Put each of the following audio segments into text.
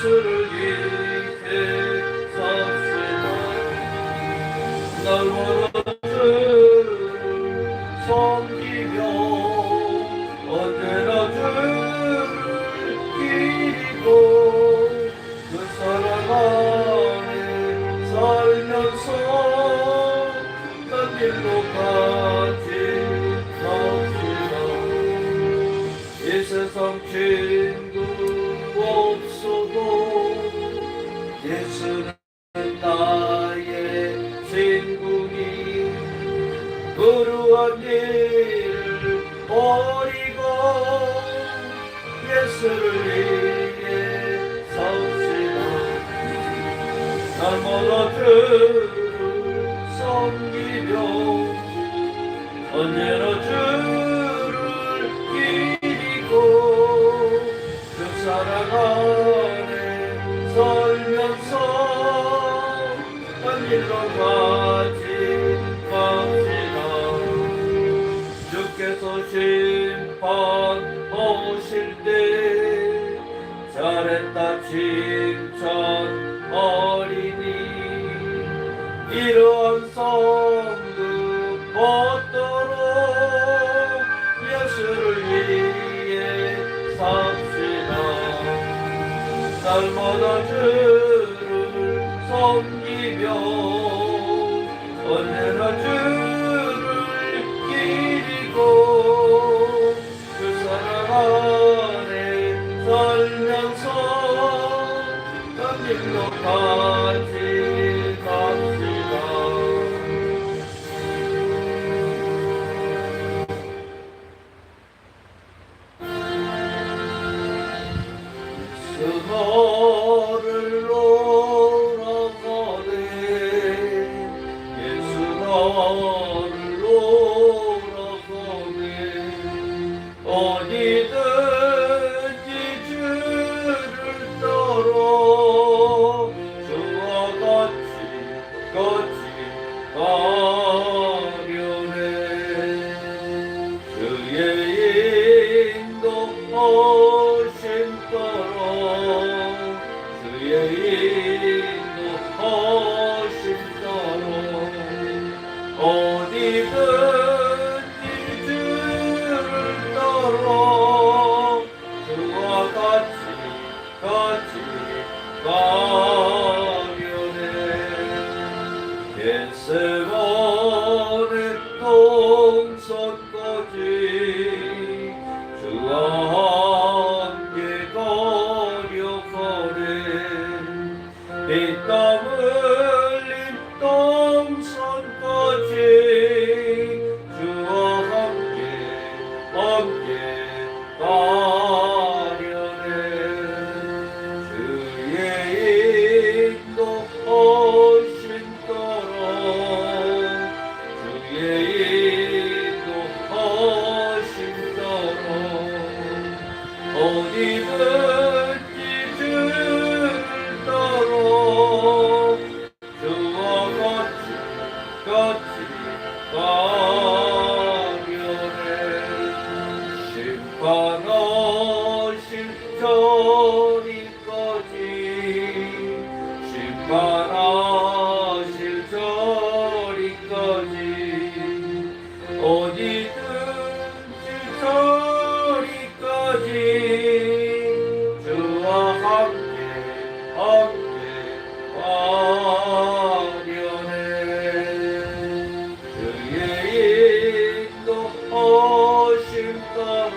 예수를 위해 삽시다. 날마다 주를 섬기며 언제나 주를 기리고 그 사랑 안에 살면서 딴 길로 가지 맙시다. 이 세상 친구 없어도 예수는 나의 친구니 불우한 일 버리고 예수를 위해 삽시다. 날마다 주를 섬기며 언제나 주를 기리고 그 사랑 안에 살면서 딴 길로 가지 맙시다. 주께서 심판하실 때 잘했다 칭찬하리니 이러한 성금 받도록 예수를 위해 삽시다. 날마다 주를 섬기며 언제나 주를 기리고 그 사랑 안에 살면서 딴 길로 가지 맙시다. 나를 놀아가네 예수 나를 놀아가네 어디든지 주를 따라 주와 같이 가려네 주의 인도하심 따라 주의 인도하심 따라 어디든지 주를 따라 주와 같이 가려네 겟세마네 동산까지 주와 함께 가려가네 피땀 흘린 동산까지 주와 함께 가려네 주의 인도하심 따라 주의 인도하심 따라 어디든지 주를 따라 주와 같이 가려네 심판하실 저리까지 어디든지 저리까지 주와 함께 가려네 주의 인도하심 따라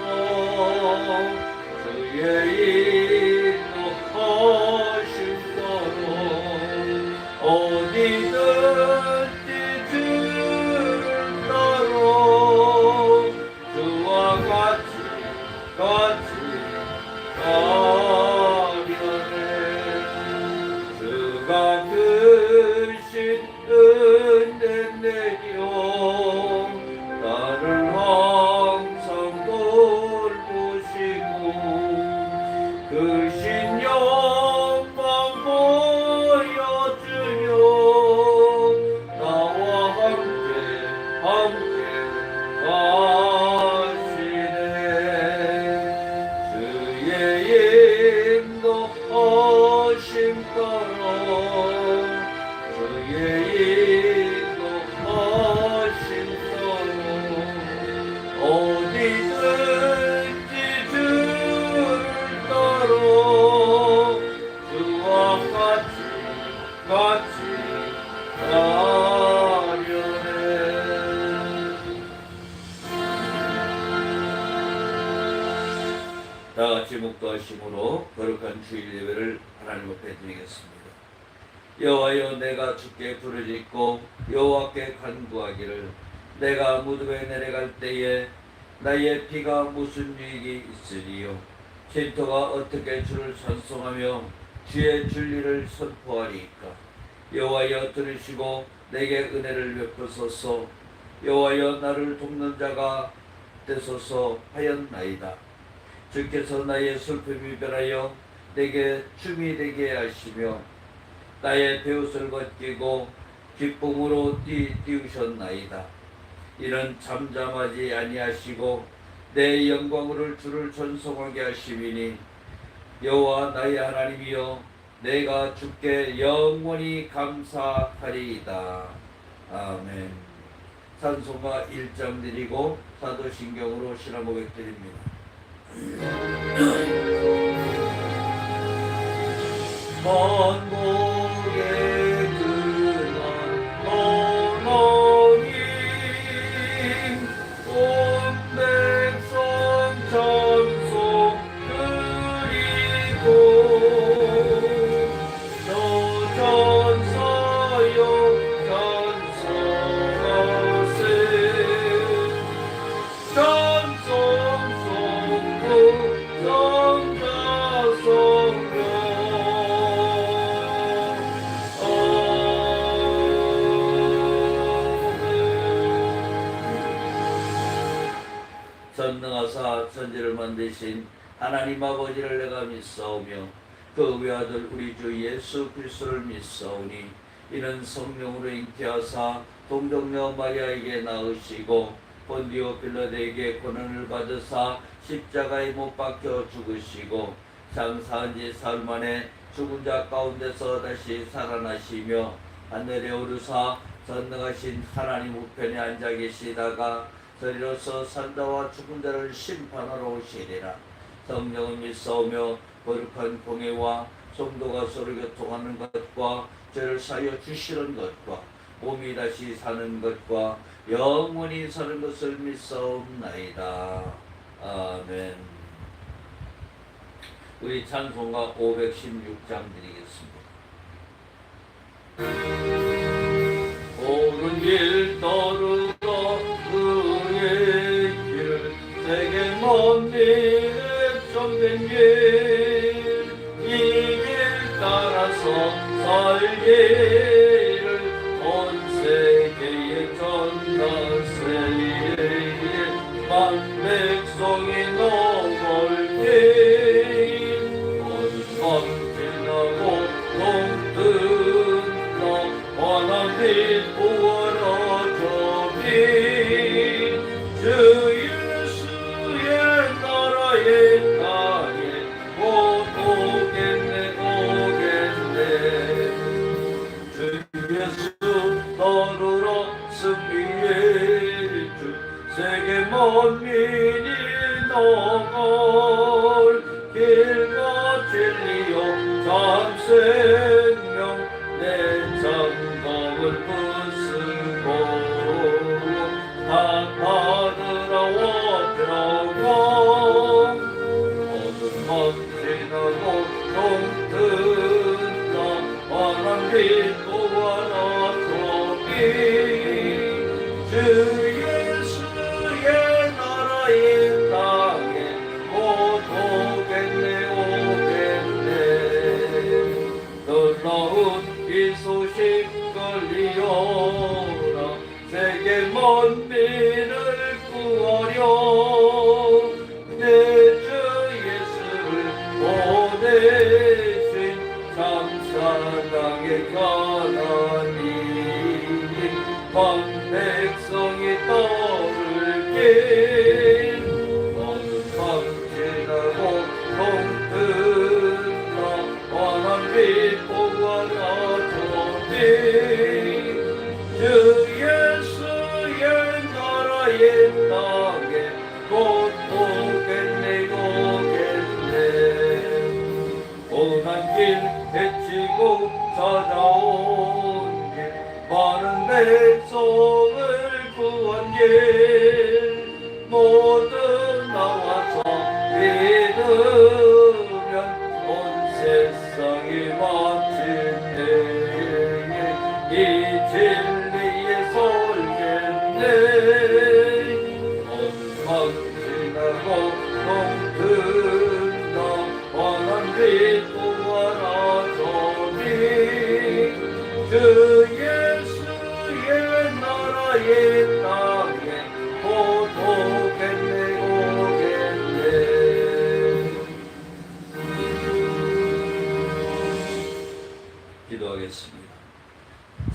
주의 인도하심 따라 어디든지 주를 따라 주와 같이 가려네 주가 크신 은혜 내려 나를 항상 돌보시고 크신 영광 보여주려 나와 함께 가시네 주의 다 같이 묵도하심으로 거룩한 주일 예배를 하나님 앞에 드리겠습니다. 여호와여, 내가 주께 부르짖고 여호와께 간구하기를, 내가 무덤에 내려갈 때에 나의 피가 무슨 유익이 있으리요? 신토가 어떻게 주를 찬송하며 주의 진리를 선포하리이까? 여호와여, 들으시고 내게 은혜를 베푸소서. 여호와여, 나를 돕는 자가 되소서 하였나이다. 주께서 나의 슬픔이 변하여 내게 춤이 되게 하시며 나의 베옷을 벗기고 기쁨으로 띄우셨나이다. 이는 잠잠하지 아니하시고 내 영광으로 주를 전송하게 하심이니, 여호와 나의 하나님이여, 내가 주께 영원히 감사하리이다. 아멘. 찬송가 1장 드리고 사도신경으로 신앙 고백 드립니다. 만국의 근원 하나님, 온 백성 찬송 드리고, 저 천사여 찬송하세. 찬송 성부 성자 성령, 전능하사 천지를 만드신 하나님 아버지를 내가 믿사오며 그 외아들 우리 주 예수 그리스도를 믿사오니, 이는 성령으로 잉태하사 동정녀 마리아에게 낳으시고 본디오 빌라도에게 고난을 받으사 십자가에 못 박혀 죽으시고 장사한 지 사흘 만에 죽은 자 가운데서 다시 살아나시며 하늘에 오르사 전능하신 하나님 우편에 앉아 계시다가 저리로서 산자와 죽은 자를 심판하러 오시리라. 성령을 믿사오며 거룩한 공회와 성도가 서로 교통하는 것과 죄를 사하여 주시는 것과 몸이 다시 사는 것과 영원히 사는 것을 믿사옵나이다. 아멘. 우리 찬송가 516장 드리겠습니다. 옳은 길 따르고 그의 길을 세계 만민의 정된 길, 이 길 따라서 살기를 온 세계에 전달세에 만 백성이 넘을 길, 온 밤지나고 동뜬다 환한 빛 보아라 저 빛, 주 예수의 나라의 땅에 곧 오겠네 오겠네. 주 예수 따르라 승리의 주, 세계 만민이 나갈 길과 진리요 참 생명, 내 장갑을 부수고 다 받으라와 평강, 어둠 밤지나고 동뜬다 환한 빛 보아라 저기, 주 예수의 나라의 땅에 곧 오겠네 오겠네. 넌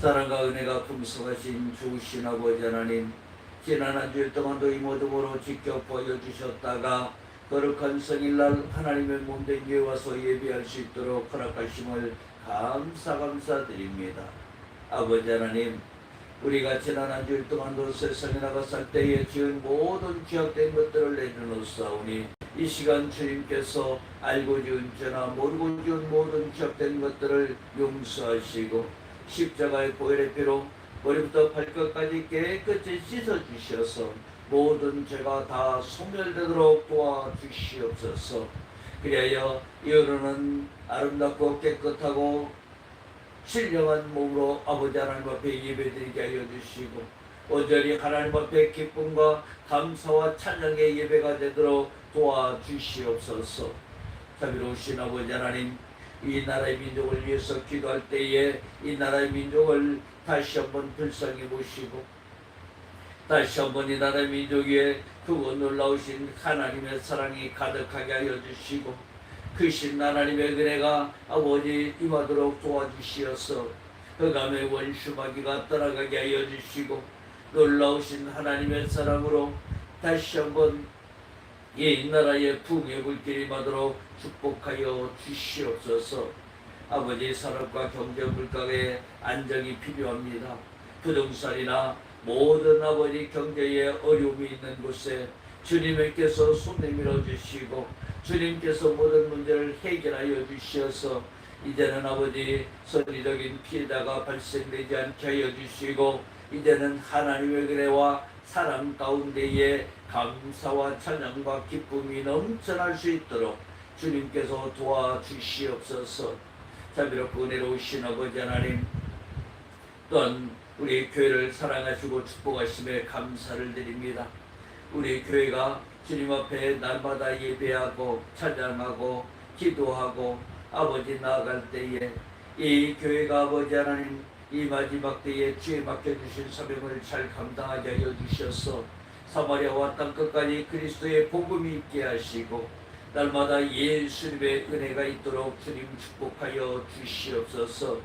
사랑과 은혜가 풍성하신 주신 아버지 하나님, 지난 한 주일 동안도 이 모둠으로 직접 보여주셨다가 거룩한 성일날 하나님의 몸된 교회 와서 예배할 수 있도록 허락하심을 감사드립니다. 아버지 하나님, 우리가 지난 한 주일 동안도 세상에 나가 살 때에 지은 모든 죄악된 것들을 내려놓사오니 이 시간 주님께서 알고 지은 죄나 모르고 지은 모든 죄악된 것들을 용서하시고 십자가의 보혈의 피로 머리부터 발끝까지 깨끗이 씻어주셔서 모든 죄가 다 소멸되도록 도와주시옵소서. 그리하여 이어르는 아름답고 깨끗하고 신령한 몸으로 아버지 하나님 앞에 예배드리게 하여 주시고 온전히 하나님 앞에 기쁨과 감사와 찬양의 예배가 되도록 도와주시옵소서. 자비로우신 아버지 하나님, 이 나라의 민족을 위해서 기도할 때에 이 나라의 민족을 다시 한번 불쌍히 보시고 다시 한번 이 나라의 민족 위에 크고 놀라우신 하나님의 사랑이 가득하게 하여 주시고 크신 하나님의 은혜가 아버지 임하도록 도와주시어서 흑암의 원수 마귀가 떠나가게 하여 주시고 놀라우신 하나님의 사랑으로 다시 한번 이 나라의 풍요의 불길이 임하도록 축복하여 주시옵소서. 아버지, 산업과 경제 물가의 안정이 필요합니다. 부동산이나 모든 아버지 경제에 어려움이 있는 곳에 주님께서 손 내밀어 주시고 주님께서 모든 문제를 해결하여 주시어서 이제는 아버지 선리적인 피해자가 발생되지 않게 하여 주시고 이제는 하나님의 은혜와 사랑 가운데에 감사와 찬양과 기쁨이 넘쳐날 수 있도록 주님께서 도와주시옵소서. 자비롭고 은혜로우신 아버지 하나님, 또한 우리 교회를 사랑하시고 축복하심에 감사를 드립니다. 우리 교회가 주님 앞에 날마다 예배하고 찬양하고 기도하고 아버지 나아갈 때에 이 교회가 아버지 하나님 이 마지막 때에 주에 맡겨주신 사명을 잘 감당하게 하여 주셔서 사마리아와 땅끝까지 그리스도의 복음이 있게 하시고 날마다 예수님의 은혜가 있도록 주님 축복하여 주시옵소서.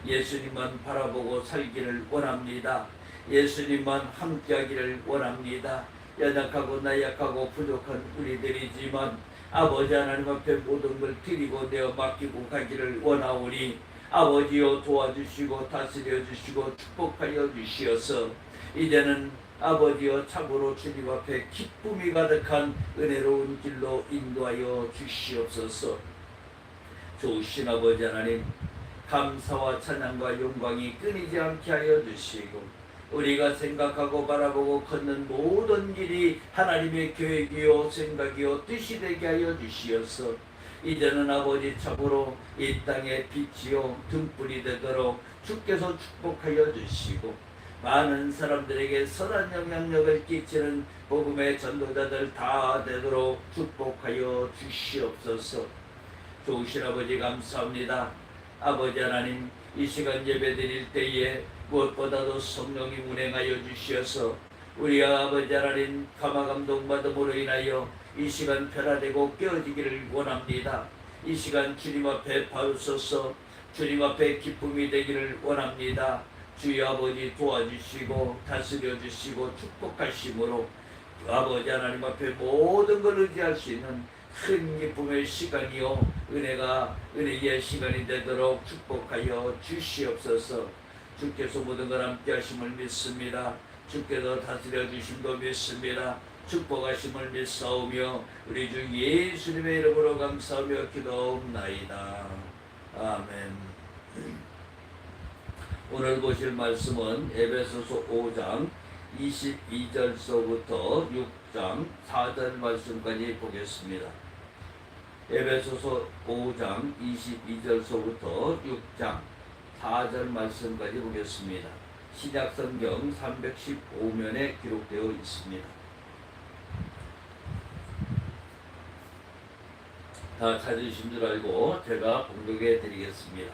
예수님만 바라보고 살기를 원합니다. 예수님만 함께하기를 원합니다. 연약하고 나약하고 부족한 우리들이지만 아버지 하나님 앞에 모든 걸 드리고 내어 맡기고 가기를 원하오니 아버지여 도와주시고 다스려 주시고 축복하여 주시어서 이제는 아버지여 참으로 주님 앞에 기쁨이 가득한 은혜로운 길로 인도하여 주시옵소서. 좋으신 아버지 하나님, 감사와 찬양과 영광이 끊이지 않게 하여 주시고 우리가 생각하고 바라보고 걷는 모든 길이 하나님의 계획이요 생각이요 뜻이 되게 하여 주시어서 이제는 아버지 참으로 이 땅의 빛이요 등불이 되도록 주께서 축복하여 주시고 많은 사람들에게 선한 영향력을 끼치는 복음의 전도자들 다 되도록 축복하여 주시옵소서. 좋으신 아버지 감사합니다. 아버지 하나님, 이 시간 예배 드릴 때에 무엇보다도 성령이 운행하여 주시어서 우리 아버지 하나님 감화 감동받음으로 인하여 이 시간 변화되고 깨어지기를 원합니다. 이 시간 주님 앞에 바우소서 주님 앞에 기쁨이 되기를 원합니다. 주여 아버지 도와주시고 다스려 주시고 축복하심으로 아버지 하나님 앞에 모든 걸 의지할 수 있는 큰 기쁨의 시간이요 은혜의 시간이 되도록 축복하여 주시옵소서. 주께서 모든 걸 함께 하심을 믿습니다. 주께서 다스려 주심도 믿습니다. 축복하심을 믿사오며 우리 주 예수님의 이름으로 감사하며 기도옵나이다. 아멘. 오늘 보실 말씀은 에베소서 5장 22절서부터 6장 4절 말씀까지 보겠습니다. 에베소서 5장 22절서부터 6장 4절 말씀까지 보겠습니다. 신약성경 315면에 기록되어 있습니다. 다 찾으신 줄 알고 제가 봉독해 드리겠습니다.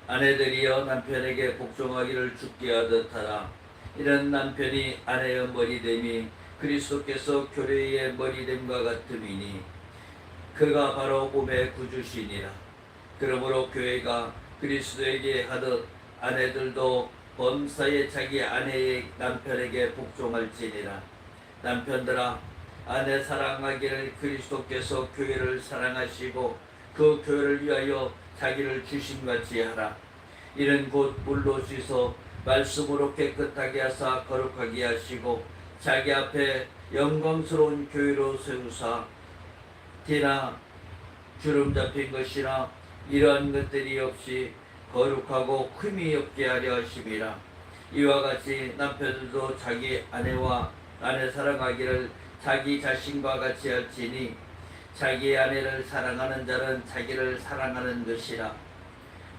아내들이여 남편에게 복종하기를 주께 하듯 하라. 이는 남편이 아내의 머리됨이 그리스도께서 교회의 머리됨과 같음이니 그가 바로 몸의 구주시니라. 그러므로 교회가 그리스도에게 하듯 아내들도 범사에 자기 아내의 남편에게 복종할지니라. 남편들아, 아내 사랑하기를 그리스도께서 교회를 사랑하시고 그 교회를 위하여 자기를 주심같이 하라. 이는 곧 물로 씻어 말씀으로 깨끗하게 하사 거룩하게 하시고 자기 앞에 영광스러운 교회로 세우사 티나 주름 잡힌 것이나 이러한 것들이 없이 거룩하고 흠이 없게 하려 하심이라. 이와 같이 남편들도 자기 아내와 아내 사랑하기를 자기 자신과 같이 할지니 자기 아내를 사랑하는 자는 자기를 사랑하는 것이라.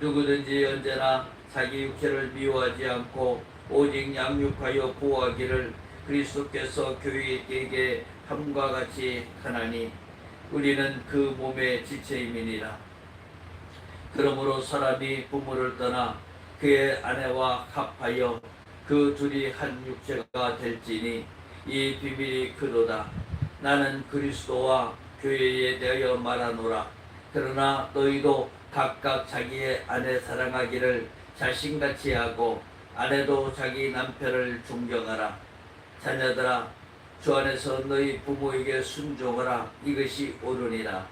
누구든지 언제나 자기 육체를 미워하지 않고 오직 양육하여 보호하기를 그리스도께서 교회에게 함과 같이 하나니 우리는 그 몸의 지체임이니라. 그러므로 사람이 부모를 떠나 그의 아내와 합하여 그 둘이 한 육체가 될지니 이 비밀이 크도다. 나는 그리스도와 교회에 대하여 말하노라. 그러나 너희도 각각 자기의 아내 사랑하기를 자신같이 하고 아내도 자기 남편을 존경하라. 자녀들아, 주 안에서 너희 부모에게 순종하라. 이것이 옳으니라.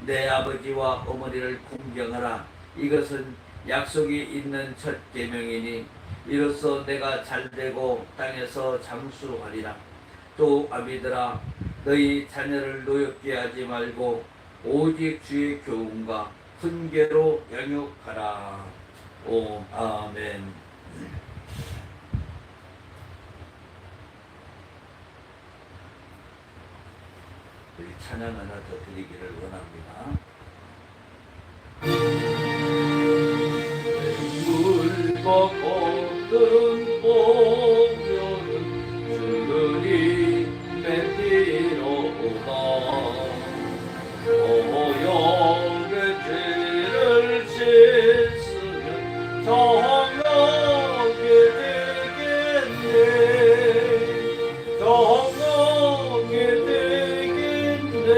내 아버지와 어머니를 공경하라. 이것은 약속이 있는 첫 계명이니 이로써 내가 잘되고 땅에서 장수하리라. 또 아비들아, 너희 자녀를 노엽게 하지 말고 오직 주의 교훈과 훈계로 양육하라. 오 아멘. 우리 찬양 하나 더 드리기를 원합니다. 물 걷는 보면은 주님의 피로다. 오염의 죄를 씻으면 정하게 되겠네. 정하게 되겠네.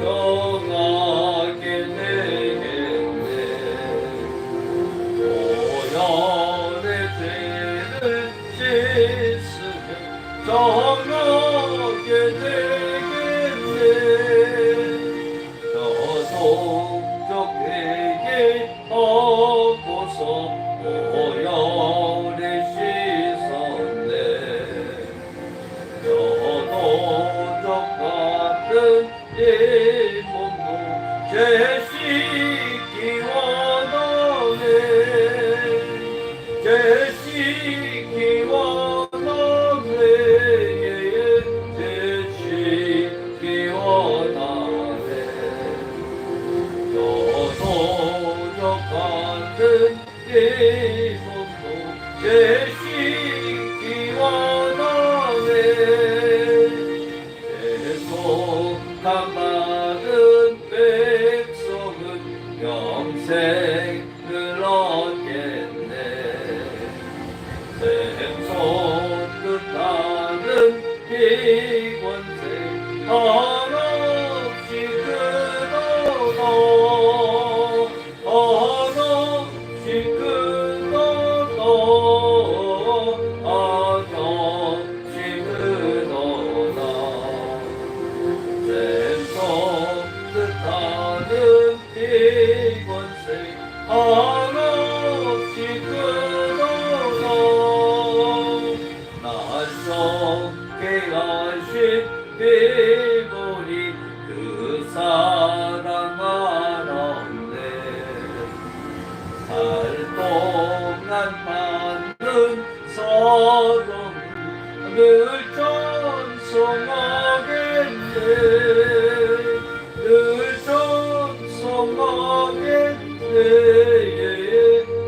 정하게 되겠네. 오염의 죄를 씻으면 정하게 되겠네. 저속적되게 하고서 오열에 씻었네. 저도적 같은 이 몸도 죄 씻기 원하네. 죄 씻기 원하네. 죄 씻기 원하네. 저도적 같은 이 몸도 죄 씻기 원하네. 대속함받은 백성은 영생을 얻겠네. 샘솟 뜻하는 이 권세 한없이 크도다. 한없이 크도다. 한없이 크도다. 샘솟 뜻하는 이 권세 한없이 크도다. 날성케 하신 비보리 그 사랑 알았네. 살 동안 받는 사랑 늘 찬송하겠네. 늘 찬송하겠네.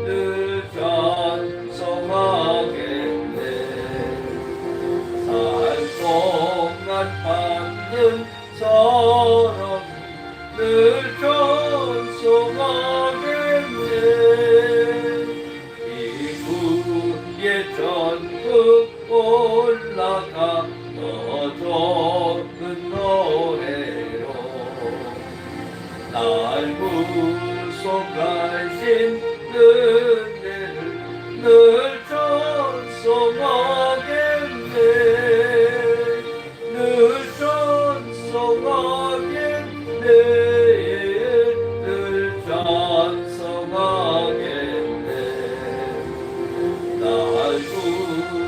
늘 찬송하겠네. 살 동안 받는 사랑 늘 찬송하겠네. 이후에 전국 올라가 더 좋은 노래로 날 구속 약속하신 은혜를 늘 찬송하겠네. 늘 찬송하겠네. 늘 찬송하겠네. 날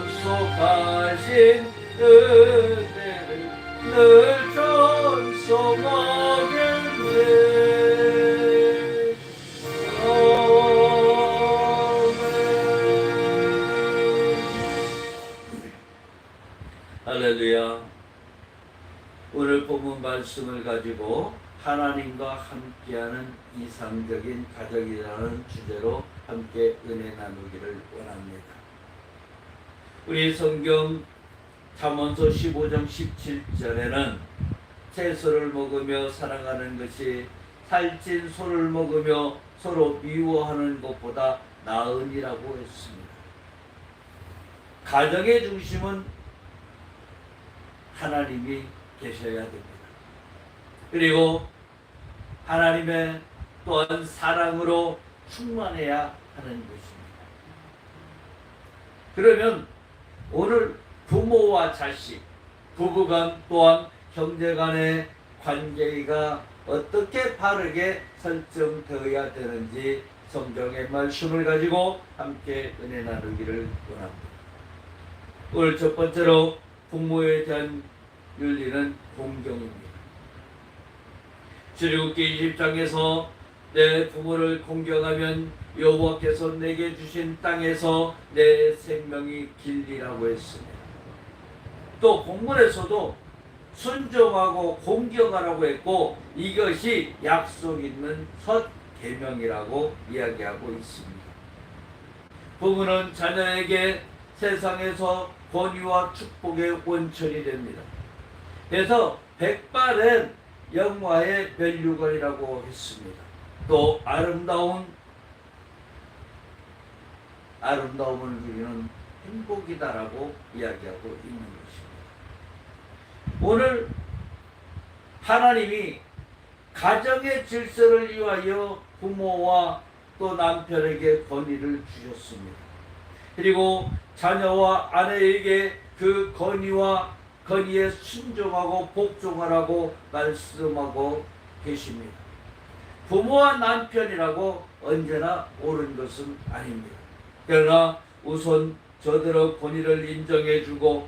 구속하신 은혜를 늘 찬송하겠네. 할렐루야. 오늘 본문 말씀을 가지고 하나님과 함께하는 이상적인 가정이라는 주제로 함께 은혜 나누기를 원합니다. 우리 성경 잠언서 15장 17절에는 채소를 먹으며 사랑하는 것이 살찐 소를 먹으며 서로 미워하는 것보다 나으니라고 했습니다. 가정의 중심은 하나님이 계셔야 됩니다. 그리고 하나님의 또한 사랑으로 충만해야 하는 것입니다. 그러면 오늘 부모와 자식, 부부간 또한 형제간의 관계가 어떻게 바르게 설정되어야 되는지 성경의 말씀을 가지고 함께 은혜 나누기를 원합니다. 오늘 첫 번째로 부모에 대한 윤리는 공경입니다. 출애굽기 20장에서 내 부모를 공경하면 여호와께서 내게 주신 땅에서 내 생명이 길리라고 했습니다. 또 본문에서도 순종하고 공경하라고 했고 이것이 약속 있는 첫 계명이라고 이야기하고 있습니다. 부모는 자녀에게 세상에서 권위와 축복의 원천이 됩니다. 그래서 백발은 영화의 면류관이라고 했습니다. 또 아름다움을 누리는 행복이다라고 이야기하고 있는 것입니다. 오늘 하나님이 가정의 질서를 위하여 부모와 또 남편에게 권위를 주셨습니다. 그리고 자녀와 아내에게 그 권위에 순종하고 복종하라고 말씀하고 계십니다. 부모와 남편이라고 언제나 옳은 것은 아닙니다. 그러나 우선 저들의 권위를 인정해주고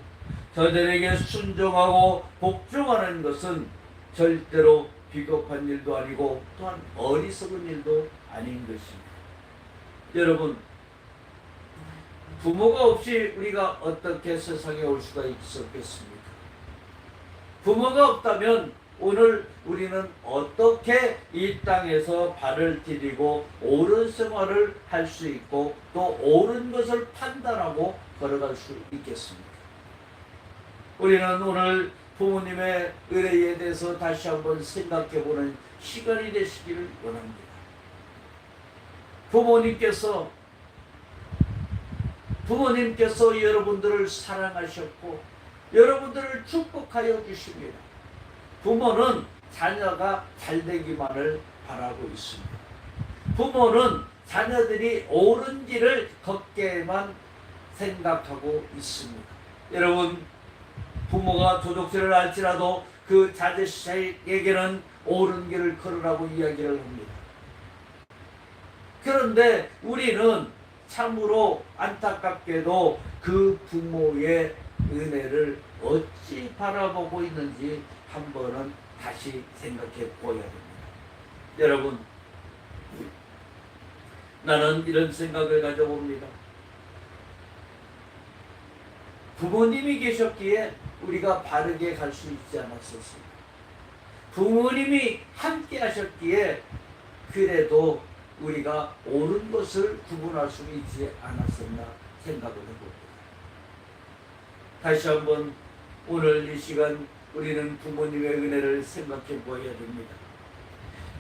저들에게 순종하고 복종하는 것은 절대로 비겁한 일도 아니고 또한 어리석은 일도 아닌 것입니다. 여러분, 부모가 없이 우리가 어떻게 세상에 올 수가 있었겠습니까? 부모가 없다면 오늘 우리는 어떻게 이 땅에서 발을 디디고 옳은 생활을 할 수 있고 또 옳은 것을 판단하고 걸어갈 수 있겠습니까? 우리는 오늘 부모님의 은혜에 대해서 다시 한번 생각해보는 시간이 되시기를 원합니다. 부모님께서 여러분들을 사랑하셨고 여러분들을 축복하여 주십니다. 부모는 자녀가 잘되기만을 바라고 있습니다. 부모는 자녀들이 옳은 길을 걷게만 생각하고 있습니다. 여러분, 부모가 도둑질을 할지라도 그 자식에게는 옳은 길을 걸으라고 이야기를 합니다. 그런데 우리는 참으로 안타깝게도 그 부모의 은혜를 어찌 바라보고 있는지 한 번은 다시 생각해 보아야 됩니다. 여러분, 나는 이런 생각을 가져봅니다. 부모님이 계셨기에 우리가 바르게 갈 수 있지 않았었습니다. 부모님이 함께 하셨기에 그래도 우리가 옳은 것을 구분할 수 있지 않았었나 생각을 해봅니다. 다시 한번 오늘 이 시간 우리는 부모님의 은혜를 생각해 보아야 됩니다.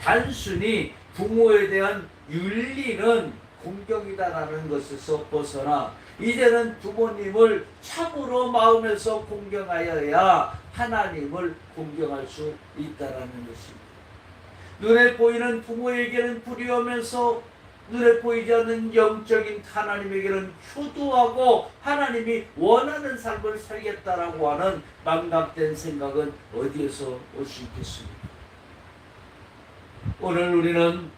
단순히 부모에 대한 윤리는 공경이다라는 것에서 벗어나 이제는 부모님을 참으로 마음에서 공경하여야 하나님을 공경할 수 있다라는 것입니다. 눈에 보이는 부모에게는 불의하면서 눈에 보이지 않는 영적인 하나님에게는 효도하고 하나님이 원하는 삶을 살겠다라고 하는 망각된 생각은 어디에서 올 수 있겠습니까? 오늘 우리는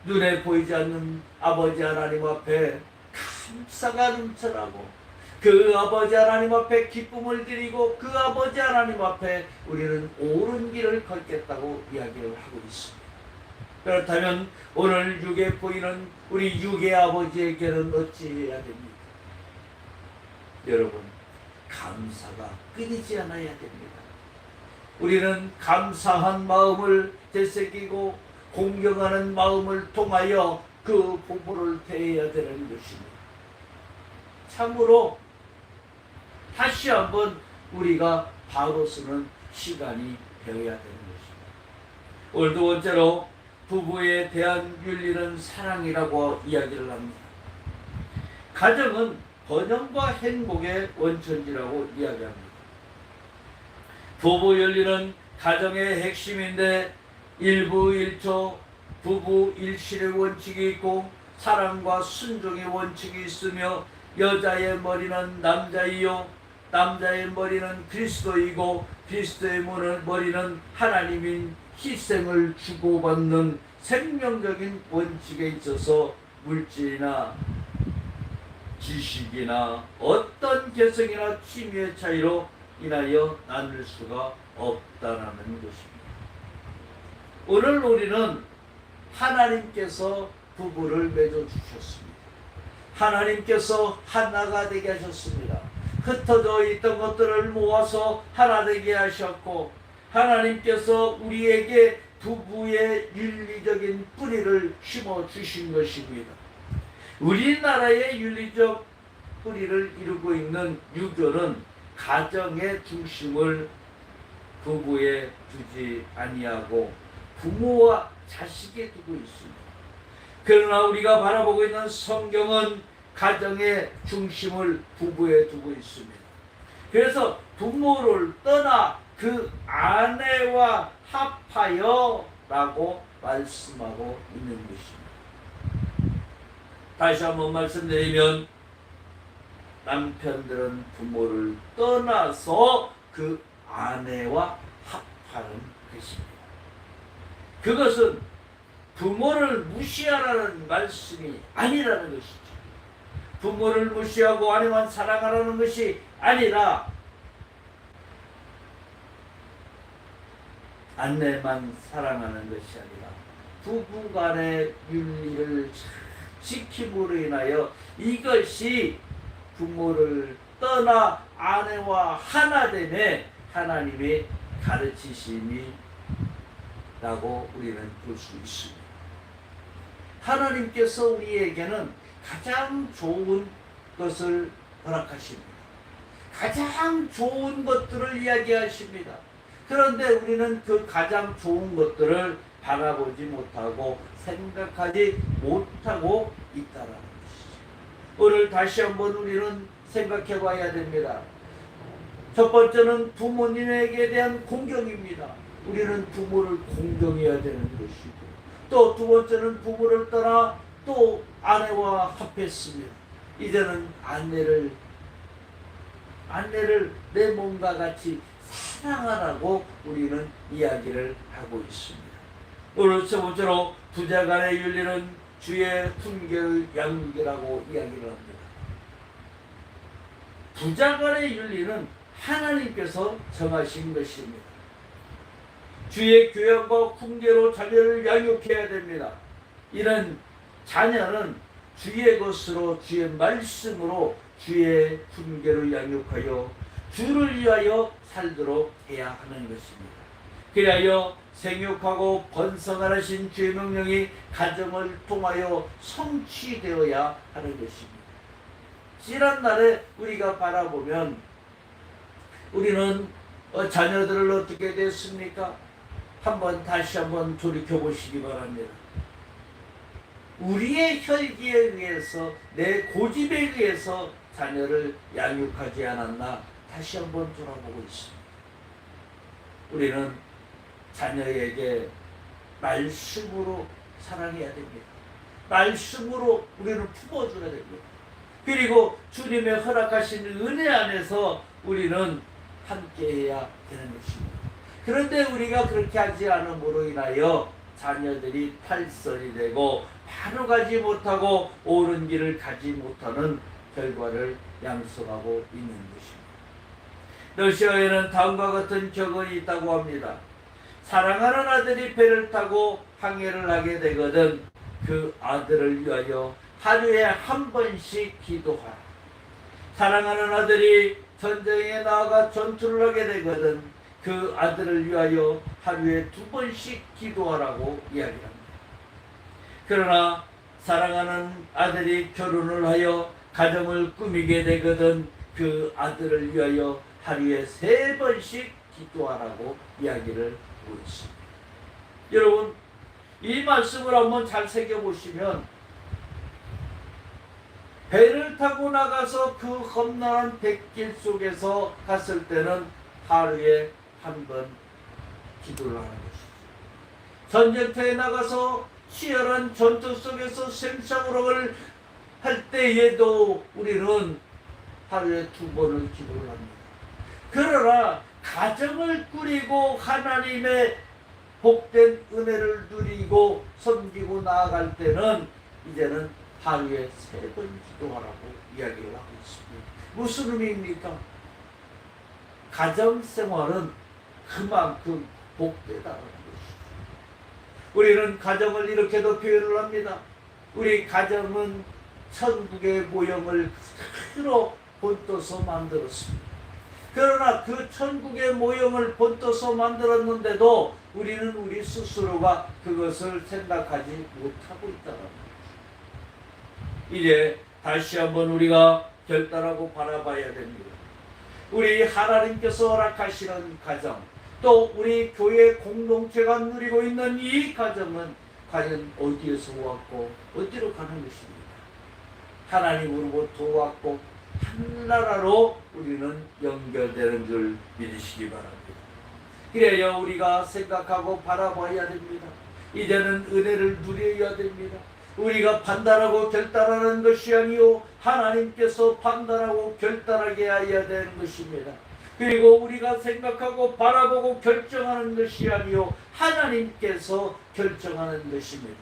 눈에 보이지 않는 아버지 하나님 앞에 감사가 넘쳐나고 그 아버지 하나님 앞에 기쁨을 드리고 그 아버지 하나님 앞에 우리는 옳은 길을 걷겠다고 이야기를 하고 있습니다. 그렇다면 오늘 육에 보이는 우리 육의 아버지에게는 어찌해야 됩니까? 여러분, 감사가 끊이지 않아야 됩니다. 우리는 감사한 마음을 되새기고 공경하는 마음을 통하여 그 부모를 대해야 되는 것입니다. 참으로 다시 한번 우리가 바로 쓰는 시간이 되어야 되는 것입니다. 오늘 두 번째로 부부에 대한 윤리는 사랑이라고 이야기를 합니다. 가정은 번영과 행복의 원천지라고 이야기합니다. 부부 윤리는 가정의 핵심인데 일부일조, 부부 일실의 원칙이 있고 사랑과 순종의 원칙이 있으며 여자의 머리는 남자이요 남자의 머리는 그리스도이고 그리스도의 머리는 하나님인 희생을 주고받는 생명적인 원칙에 있어서 물질이나 지식이나 어떤 개성이나 취미의 차이로 인하여 나눌 수가 없다라는 것입니다. 오늘 우리는 하나님께서 부부를 맺어주셨습니다. 하나님께서 하나가 되게 하셨습니다. 흩어져 있던 것들을 모아서 하나 되게 하셨고 하나님께서 우리에게 부부의 윤리적인 뿌리를 심어주신 것입니다. 우리나라의 윤리적 뿌리를 이루고 있는 유교는 가정의 중심을 부부에 두지 아니하고 부모와 자식에 두고 있습니다. 그러나 우리가 바라보고 있는 성경은 가정의 중심을 부부에 두고 있습니다. 그래서 부모를 떠나 그 아내와 합하여 라고 말씀하고 있는 것입니다. 다시 한번 말씀드리면 남편들은 부모를 떠나서 그 아내와 합하는 것입니다. 그것은 부모를 무시하라는 말씀이 아니라는 것이죠. 부모를 무시하고 아내만 사랑하라는 것이 아니라 아내만 사랑하는 것이 아니라 부부간의 윤리를 지킴으로 인하여 이것이 부모를 떠나 아내와 하나됨의 하나님의 가르치심이라고 우리는 볼 수 있습니다. 하나님께서 우리에게는 가장 좋은 것을 허락하십니다. 가장 좋은 것들을 이야기하십니다. 그런데 우리는 그 가장 좋은 것들을 바라보지 못하고 생각하지 못하고 있다라는 것이죠. 오늘 다시 한번 우리는 생각해 봐야 됩니다. 첫 번째는 부모님에게 대한 공경입니다. 우리는 부모를 공경해야 되는 것이고, 또 두 번째는 부모를 떠나 또 아내와 합했습니다. 이제는 아내를 내 몸과 같이 사랑하라고 우리는 이야기를 하고 있습니다. 오늘 첫 번째로 부자 간의 윤리는 주의 훈계의 양육이라고 이야기를 합니다. 부자 간의 윤리는 하나님께서 정하신 것입니다. 주의 교양과 훈계로 자녀를 양육해야 됩니다. 이는 자녀는 주의 것으로 주의 말씀으로 주의 훈계로 양육하여 주를 위하여 살도록 해야 하는 것입니다. 그리하여 생육하고 번성하신 주의 명령이 가정을 통하여 성취되어야 하는 것입니다. 지난날에 우리가 바라보면 우리는 자녀들을 어떻게 됐습니까? 다시 한번 돌이켜 보시기 바랍니다. 우리의 혈기에 의해서 내 고집에 의해서 자녀를 양육하지 않았나 다시 한번 돌아보고 있습니다. 우리는 자녀에게 말씀으로 사랑해야 됩니다. 말씀으로 우리는 품어줘야 됩니다. 그리고 주님의 허락하신 은혜 안에서 우리는 함께해야 되는 것입니다. 그런데 우리가 그렇게 하지 않음으로 인하여 자녀들이 탈선이 되고 바로 가지 못하고 옳은 길을 가지 못하는 결과를 양성하고 있는 것입니다. 러시아에는 다음과 같은 격언이 있다고 합니다. 사랑하는 아들이 배를 타고 항해를 하게 되거든 그 아들을 위하여 하루에 한 번씩 기도하라. 사랑하는 아들이 전쟁에 나아가 전투를 하게 되거든 그 아들을 위하여 하루에 2번씩 기도하라고 이야기합니다. 그러나 사랑하는 아들이 결혼을 하여 가정을 꾸미게 되거든 그 아들을 위하여 하루에 3번씩 기도하라고 이야기를 하고 있습니다. 여러분, 이 말씀을 한번 잘 새겨보시면 배를 타고 나가서 그 험난한 백길 속에서 갔을 때는 하루에 한 번 기도를 하는 것이죠. 전쟁터에 나가서 치열한 전투 속에서 생사고락을 할 때에도 우리는 하루에 2번을 기도를 합니다. 그러나 가정을 꾸리고 하나님의 복된 은혜를 누리고 섬기고 나아갈 때는 이제는 하루에 3번 기도하라고 이야기를 하고 있습니다. 무슨 의미입니까? 가정생활은 그만큼 복되다는 것이죠. 우리는 가정을 이렇게도 표현을 합니다. 우리 가정은 천국의 모형을 그대로 본떠서 만들었습니다. 그러나 그 천국의 모형을 본떠서 만들었는데도 우리는 우리 스스로가 그것을 생각하지 못하고 있다는 거죠. 이제 다시 한번 우리가 결단하고 바라봐야 됩니다. 우리 하나님께서 허락하시는 가정, 또 우리 교회 공동체가 누리고 있는 이 가정은 과연 어디에서 왔고 어디로 가는 것입니다. 하나님으로부터 왔고 한나라로 우리는 연결되는 줄 믿으시기 바랍니다. 그래야 우리가 생각하고 바라봐야 됩니다. 이제는 은혜를 누려야 됩니다. 우리가 판단하고 결단하는 것이 아니요 하나님께서 판단하고 결단하게 해야 되는 것입니다. 그리고 우리가 생각하고 바라보고 결정하는 것이 아니요 하나님께서 결정하는 것입니다.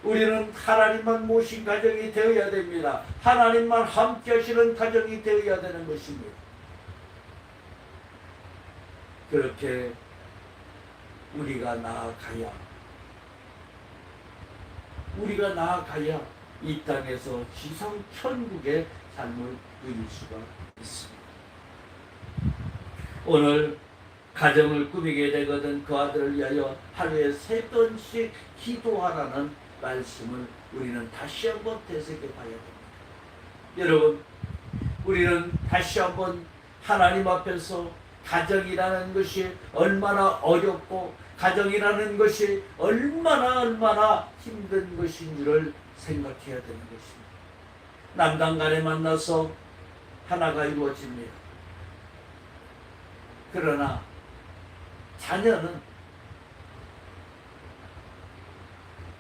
우리는 하나님만 모신 가정이 되어야 됩니다. 하나님만 함께 하시는 가정이 되어야 되는 것입니다. 그렇게 우리가 나아가야 이 땅에서 지상 천국의 삶을 누릴 수가 있습니다. 오늘 가정을 꾸미게 되거든 그 아들을 위하여 하루에 3번씩 기도하라는 말씀을 우리는 다시 한번 되새겨 봐야 됩니다. 여러분, 우리는 다시 한번 하나님 앞에서 가정이라는 것이 얼마나 어렵고 가정이라는 것이 얼마나 힘든 것인 줄을 생각해야 되는 것입니다. 남당 간에 만나서 하나가 이루어집니다. 그러나 자녀는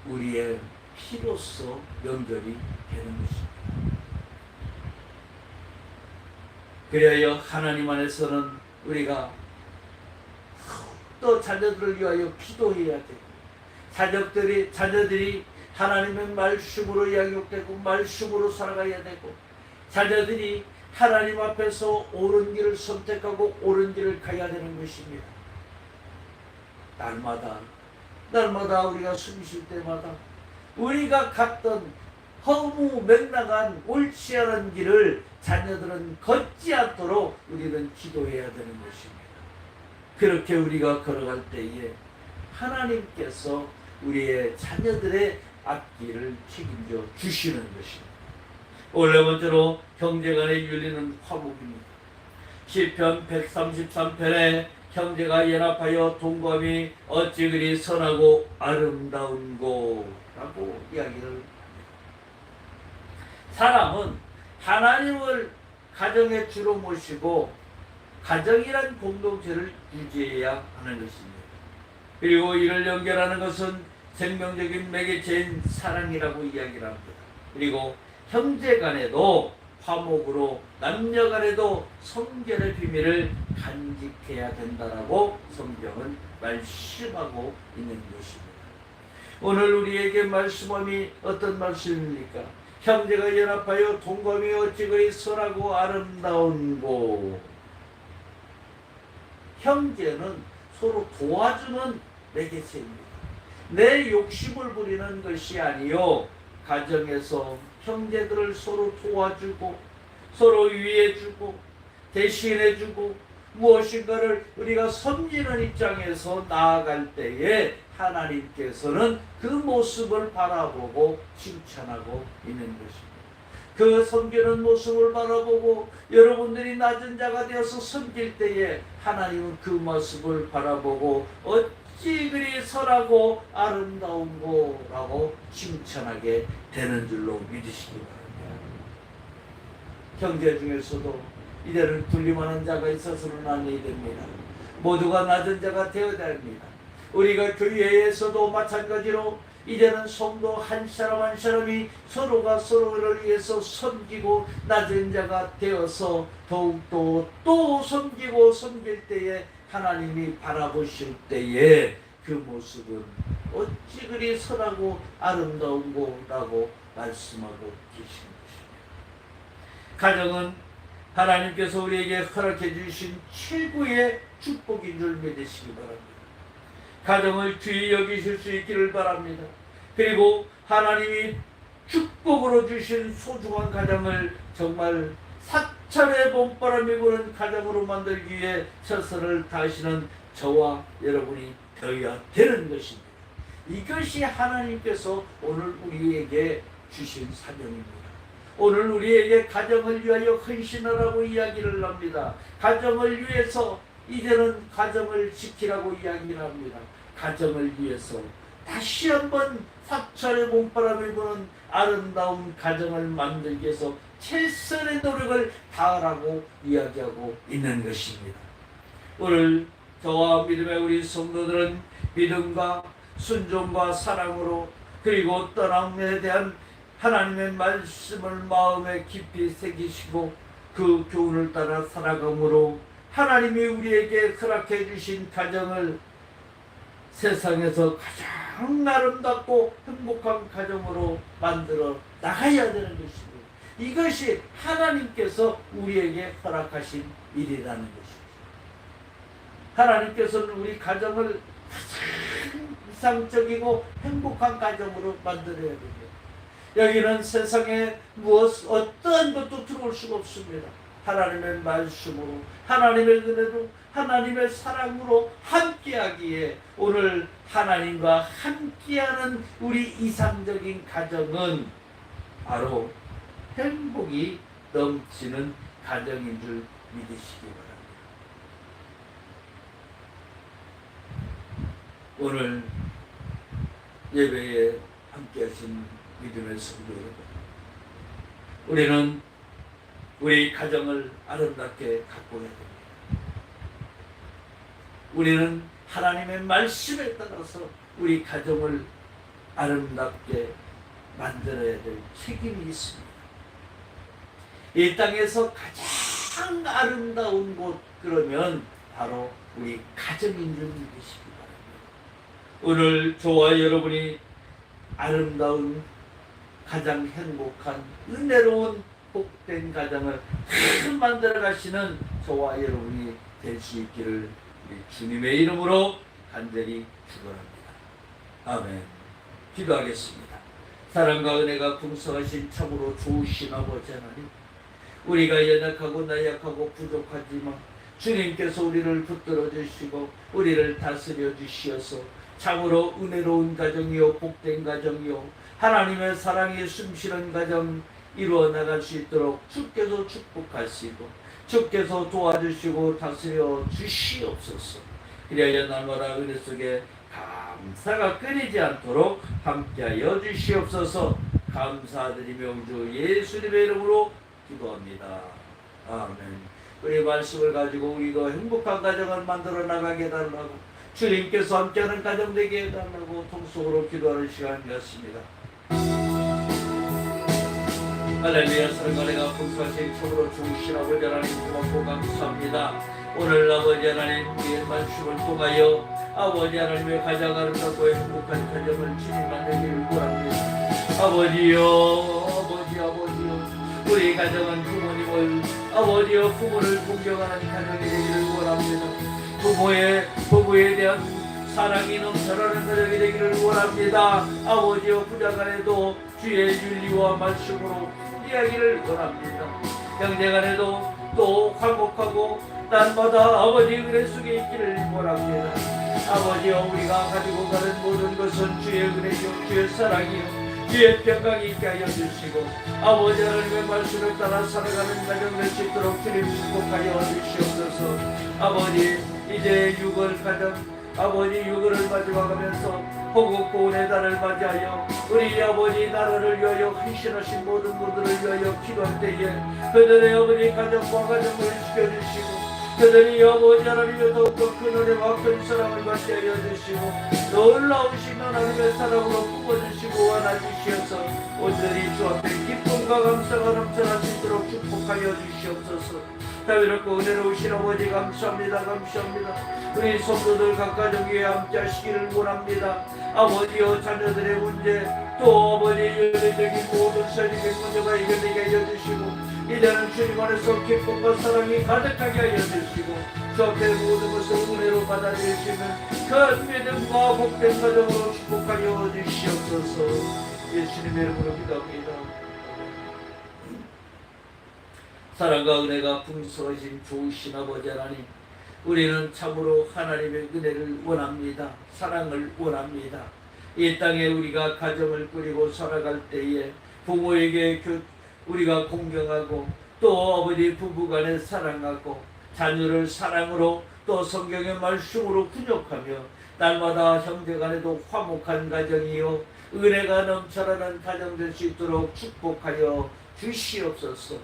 우리의 피로서 연결이 되는 것입니다. 그래야 하나님 안에서는 우리가 또 자녀들을 위하여 기도해야 되고 자녀들이 하나님의 말씀으로 양육되고 말씀으로 살아가야 되고 자녀들이 하나님 앞에서 옳은 길을 선택하고 옳은 길을 가야 되는 것입니다. 날마다 우리가 숨 쉴 때마다 우리가 갔던 허무맹랑한 옳지 않은 길을 자녀들은 걷지 않도록 우리는 기도해야 되는 것입니다. 그렇게 우리가 걸어갈 때에 하나님께서 우리의 자녀들의 앞길을 책임져 주시는 것입니다. 원래 번째로 형제간에 열리는 화목입니다. 시편 133편에 형제가 연합하여 동감이 어찌 그리 선하고 아름다운고 라고 이야기를 합니다. 사람은 하나님을 가정의 주로 모시고 가정이란 공동체를 유지해야 하는 것입니다. 그리고 이를 연결하는 것은 생명적인 매개체인 사랑이라고 이야기를 합니다. 그리고 형제 간에도 화목으로 남녀 간에도 성결의 비밀을 간직해야 된다라고 성경은 말씀하고 있는 것입니다. 오늘 우리에게 말씀함이 어떤 말씀입니까? 형제가 연합하여 동감이 어찌 그리 선하고 아름다운고. 형제는 서로 도와주는 매개체입니다. 내 욕심을 부리는 것이 아니요, 가정에서 형제들을 서로 도와주고 서로 위해주고 대신해주고 무엇인가를 우리가 섬기는 입장에서 나아갈 때에 하나님께서는 그 모습을 바라보고 칭찬하고 있는 것입니다. 그 섬기는 모습을 바라보고 여러분들이 낮은 자가 되어서 섬길 때에 하나님은 그 모습을 바라보고 어찌 그리 선하고 아름다운고 라고 칭찬하게 되는 줄로 믿으시기 바랍니다. 형제 중에서도 이제는 군림하는 자가 있어서는 아니야 됩니다. 모두가 낮은 자가 되어야 됩니다. 우리가 교회에서도 마찬가지로 이제는 성도 한 사람 한 사람이 서로가 서로를 위해서 섬기고 낮은 자가 되어서 더욱더 또 섬기고 섬길 때에 하나님이 바라보실 때에 그 모습은 어찌 그리 선하고 아름다운 거라고 말씀하고 계신 것입니다. 가정은 하나님께서 우리에게 허락해 주신 최고의 축복인 줄 믿으시기 바랍니다. 가정을 귀히 여기실 수 있기를 바랍니다. 그리고 하나님이 축복으로 주신 소중한 가정을 정말 사찰의 봄바람이 부는 가정으로 만들기 위해 최선을 다하시는 저와 여러분이 되어야 되는 것입니다. 이것이 하나님께서 오늘 우리에게 주신 사명입니다. 오늘 우리에게 가정을 위하여 헌신하라고 이야기를 합니다. 가정을 위해서 이제는 가정을 지키라고 이야기를 합니다. 가정을 위해서 다시 한번 사찰의 봄바람이 부는 아름다운 가정을 만들기 위해서 최선의 노력을 다하라고 이야기하고 있는 것입니다. 오늘 저와 믿음의 우리 성도들은 믿음과 순종과 사랑으로 그리고 떠남에 대한 하나님의 말씀을 마음에 깊이 새기시고 그 교훈을 따라 살아감으로 하나님이 우리에게 허락해 주신 가정을 세상에서 가장 아름답고 행복한 가정으로 만들어 나가야 되는 것입니다. 이것이 하나님께서 우리에게 허락하신 일이라는 것입니다. 하나님께서는 우리 가정을 가장 이상적이고 행복한 가정으로 만들어야 됩니다. 여기는 세상에 어떠한 것도 들어올 수가 없습니다. 하나님의 말씀으로, 하나님의 은혜로, 하나님의 사랑으로 함께하기에 오늘 하나님과 함께하는 우리 이상적인 가정은 바로 행복이 넘치는 가정인 줄 믿으시기 바랍니다. 오늘 예배에 함께하신 믿음의 성도 여러분, 우리는 우리 가정을 아름답게 가꿔야 됩니다. 우리는 하나님의 말씀에 따라서 우리 가정을 아름답게 만들어야 될 책임이 있습니다. 이 땅에서 가장 아름다운 곳, 그러면 바로 우리 가정인 줄 믿으시기 바랍니다. 오늘 저와 여러분이 아름다운, 가장 행복한, 은혜로운 복된 가정을 만들어 가시는 저와 여러분이 될 수 있기를 주님의 이름으로 간절히 축원합니다. 아멘. 기도하겠습니다. 사랑과 은혜가 풍성하신 참으로 좋으신 아버지 하나님, 우리가 연약하고 나약하고 부족하지만 주님께서 우리를 붙들어 주시고 우리를 다스려 주시어서 참으로 은혜로운 가정이요 복된 가정이요 하나님의 사랑이 숨쉬는 가정 이루어 나갈 수 있도록 주께서 축복하시고 주께서 도와주시고 다스려 주시옵소서. 그리하여 날마다 은혜 속에 감사가 끊이지 않도록 함께하여 주시옵소서. 감사드리며 주 예수님의 이름으로 기도합니다. 아멘. 우리 말씀을 가지고 우리가 행복한 가정을 만들어 나가게 달라고 주님께서 함께하는 가정 되게 해달라고 통속으로 기도하는 시간 같습니다. 할렐루야. 사랑과 내가 풍성하신 참으로 좋으신 아버지 하나님 고맙고 감사합니다. 오늘 아버지 하나님 우리의 말씀을 통하여 아버지 하나님의 가장 아름답고 행복한 가정을 주님 만들기를 원합니다. 아버지요 우리 가정은 부모님을 아버지요 부모를 존경하는 가정이 되기를 원합니다. 부부에 대한 사랑이 넘쳐나는 가정이 되기를 원합니다. 아버지요 부자간에도 주의 윤리와 말씀으로 이야기를 원합니다. 형제간에도 또 화목하고 날마다 아버지 은혜 속에 있기를 원합니다. 아버지여 우리가 가지고 가는 모든 것은 주의 은혜요 주의 사랑이요 주의 평강이 있게 하여 주시고 아버지 하나님의 말씀을 따라 살아가는 가정 될 수 있도록 주님 축복하여 주시옵소서. 아버지 이제 6월 가정 아버지 6월을 맞이와가면서 호국고 은혜 달을 맞이하여 우리 아버지 나라를 위하여 헌신하신 모든 분들을 위하여 기도할 때에 그들의 아버지 가정과 가정을 지켜주시고 그들이 아버지 하나님의 더욱더 큰 은혜와 큰 사랑을 받게 하여 주시고 놀라우신 하나님의 사랑으로 품어주시고 안아주시어서 온전히 주 앞에 기쁨과 감사가 넘쳐날 수 있도록 축복하여 주시옵소서. 자비롭고 은혜로우신 아버지 감사합니다. 우리 성도들 각 가정 위에 함께 하시기를 원합니다. 아버지여 자녀들의 문제 또 아버지 연애적인 모든 사회적인 문제가 해결되게 하여 주시고 이제는 주님 안에서 기쁨과 사랑이 가득하게 하여 주시고 주 앞에 모든 것을 은혜로 받아들일 수 있는 큰 믿음과 복된 가정으로 축복하여 주시옵소서. 예수님의 이름으로 기도합니다. 사랑과 은혜가 풍성하신 좋으신 아버지 하나님, 우리는 참으로 하나님의 은혜를 원합니다. 사랑을 원합니다. 이 땅에 우리가 가정을 꾸리고 살아갈 때에 부모에게 우리가 공경하고 또 아버지 부부간에 사랑하고 자녀를 사랑으로 또 성경의 말씀으로 훈육하며 날마다 형제간에도 화목한 가정이요 은혜가 넘쳐나는 가정 될 수 있도록 축복하여 주시옵소서.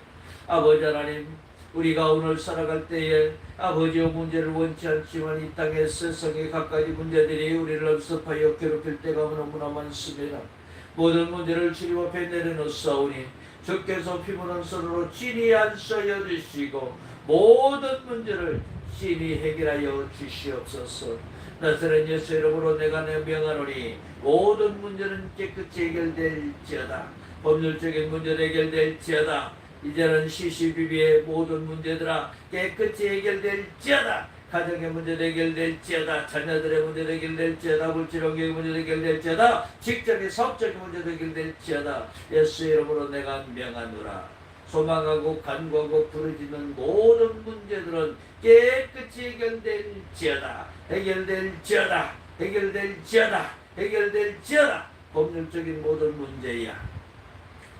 아버지 하나님, 우리가 오늘 살아갈 때에 아버지의 문제를 원치 않지만 이 땅의 세상의 각가지 문제들이 우리를 엄습하여 괴롭힐 때가 너무나 많습니다. 모든 문제를 주님 앞에 내려놓사오니 주께서 피부는 손으로 진히 안수하여 주시고 모든 문제를 진히 해결하여 주시옵소서. 나사렛 예수 이름으로 내가 명하노니 모든 문제는 깨끗이 해결될지어다. 법률적인 문제는 해결될지어다. 이제는 시시비비의 모든 문제들아 깨끗이 해결될지어다. 가정의 문제도 해결될지어다. 자녀들의 문제도 해결될지어다. 물질환경의 문제도 해결될지어다. 직장의 사업적인 문제도 해결될지어다. 예수의 이름으로 내가 명하노라. 소망하고 간구하고 부르짖는 모든 문제들은 깨끗이 해결될지어다. 해결될지어다. 법률적인 모든 문제야.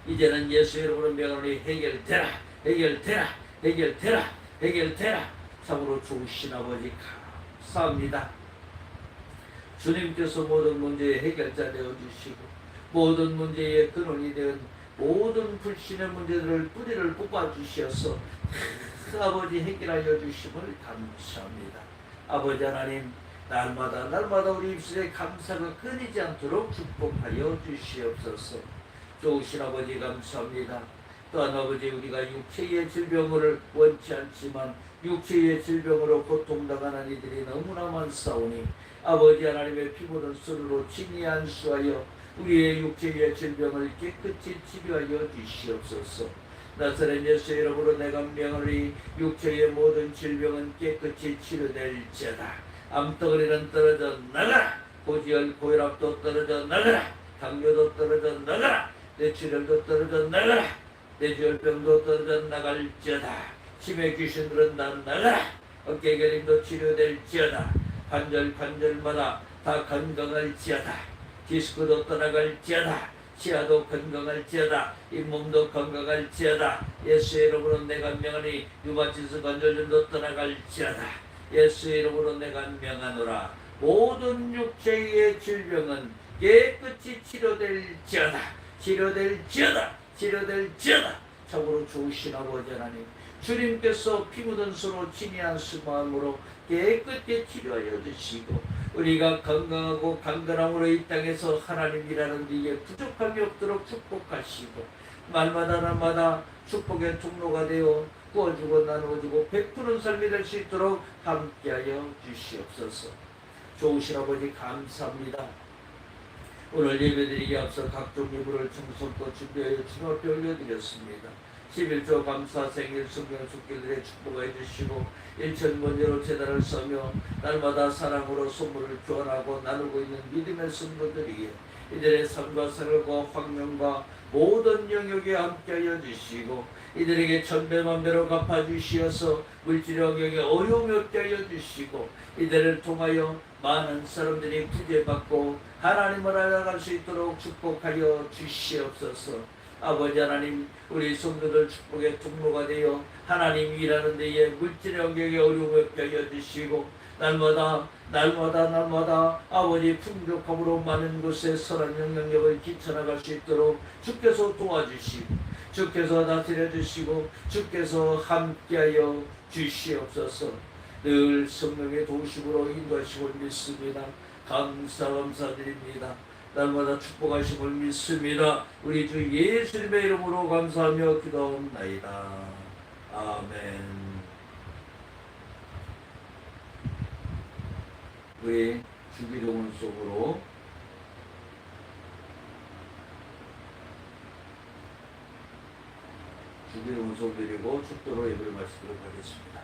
이제는 예수의 이름으로 명하노니 해결되라. 참으로 좋으신 아버지 감사합니다. 주님께서 모든 문제의 해결자 되어주시고 모든 문제의 근원이 된 모든 불신의 문제들을 뿌리를 뽑아주셔서 아버지 해결하여 주심을 감사합니다. 아버지 하나님, 날마다 우리 입술에 감사가 끊이지 않도록 축복하여 주시옵소서. 좋으신 아버지 감사합니다. 또한 아버지, 우리가 육체의 질병을 원치 않지만 육체의 질병으로 고통당하는 이들이 너무나 많사오니 아버지 하나님의 피 묻은 손으로 친히 안수하여 우리의 육체의 질병을 깨끗이 치료하여 주시옵소서. 나사렛 예수의 이름으로 내가 명하노니 육체의 모든 질병은 깨끗이 치료될지어다. 암덩어리는 떨어져 나가라. 고지혈 고혈압도 떨어져 나가라. 당뇨도 떨어져 나가라. 뇌출혈도 떨어져 나가라. 뇌졸병도 떨어져 나갈지어다. 치매 귀신들은 다 나가라. 어깨 결림도 치료될지어다. 관절마다 다 건강할지어다. 디스크도 떠나갈지어다. 치아도 건강할지어다. 잇몸도 건강할지어다. 예수의 이름으로 내가 명하니 유마치스 관절염도 떠나갈지어다. 예수의 이름으로 내가 명하노라. 모든 육체의 질병은 깨끗이 치료될지어다. 참으로 좋으신 아버지 하나님, 주님께서 피 묻은 손으로 친히 안수 마음으로 깨끗게 치료하여 주시고 우리가 건강하고 강건함으로 이 땅에서 하나님 일하는 이에 부족함이 없도록 축복하시고 말마다 날마다 축복의 통로가 되어 구워주고 나누어주고 베푸는 삶이 될 수 있도록 함께하여 주시옵소서. 좋으신 아버지 감사합니다. 오늘 예배드리기 앞서 각종 예물을 청송껏 준비하여 주님 앞에 올려드렸습니다. 11조 감사 생일 성령 속길들의 축복해 주시고 일천번제로 제단을 써며 날마다 사랑으로 선물을 교환하고 나누고 있는 믿음의 성도들이기에 이들의 삶과 생활과 환경과 모든 영역에 함께하여 주시고 이들에게 천배만배로 갚아주시어서 물질 영역에 어려움이 없게 하여 주시고 이들을 통하여 많은 사람들이 구제받고 하나님을 알아갈 수 있도록 축복하여 주시옵소서. 아버지 하나님, 우리 성도들 축복의 통로가 되어 하나님 일하는 데에 물질 영역에 어려움이 없게 하여 주시고 날마다 아버지 풍족함으로 많은 곳에 선한 영향력을 끼쳐나갈 수 있도록 주께서 도와주시고 주께서 다스려 주시고 주께서 함께하여 주시옵소서. 늘 성령의 도우심으로 인도하심을 믿습니다. 감사드립니다. 날마다 축복하심을 믿습니다. 우리 주 예수님의 이름으로 감사하며 기도하옵나이다. 아멘. 우리 주기도문 속으로 주기도문 속 드리고 축도로 예배를 마치도록 하겠습니다.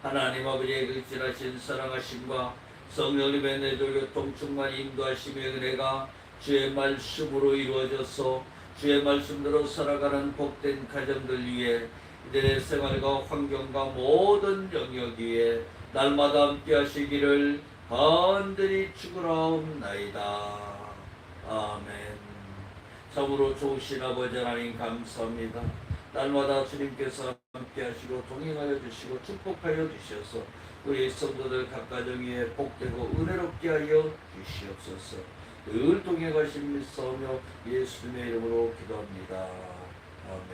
하나님 아버지의 극진하신 사랑하심과 성령님의 내조교통 충만 인도하심의 은혜가 주의 말씀으로 이루어져서 주의 말씀대로 살아가는 복된 가정들 위해 이들의 생활과 환경과 모든 영역 위에 날마다 함께 하시기를 간절히 축원하옵나이다. 아멘. 참으로 좋으신 아버지 하나님 감사합니다. 날마다 주님께서 함께 하시고 동행하여 주시고 축복하여 주셔서 우리 성도들 각 가정 위에 복되고 은혜롭게 하여 주시옵소서. 늘 동행하심 믿사오며 예수님의 이름으로 기도합니다. 아멘.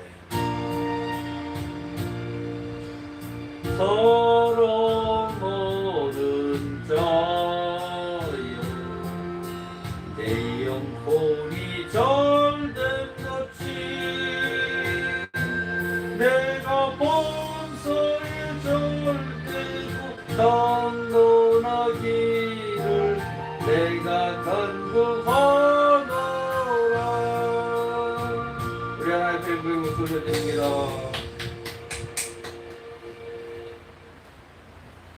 서로 모든 자여 내 영혼이 절된 내가 본서에 절대고 당론하기를 내가 간구하노라. 우리 하나님께 그 목소리를 드립니다.